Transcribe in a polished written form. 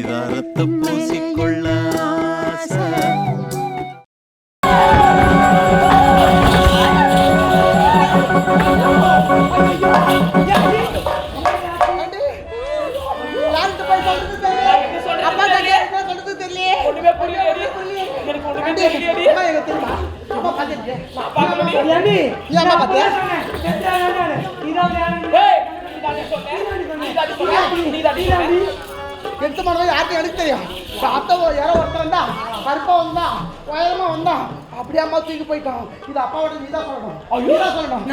பரிதாரத்தை பூசிக்கொள்ள ஆசை. எடுத்து போனது யாருக்கு எனக்கு தெரியும். அத்தை யாரோ ஒருத்தர் வந்தா கருப்பா வந்தா உயரமா வந்தா அப்படியே அம்மா தூக்கி போயிட்டோம். இது அப்பாவோட நீதான் சொல்லணும். சொல்லணும்.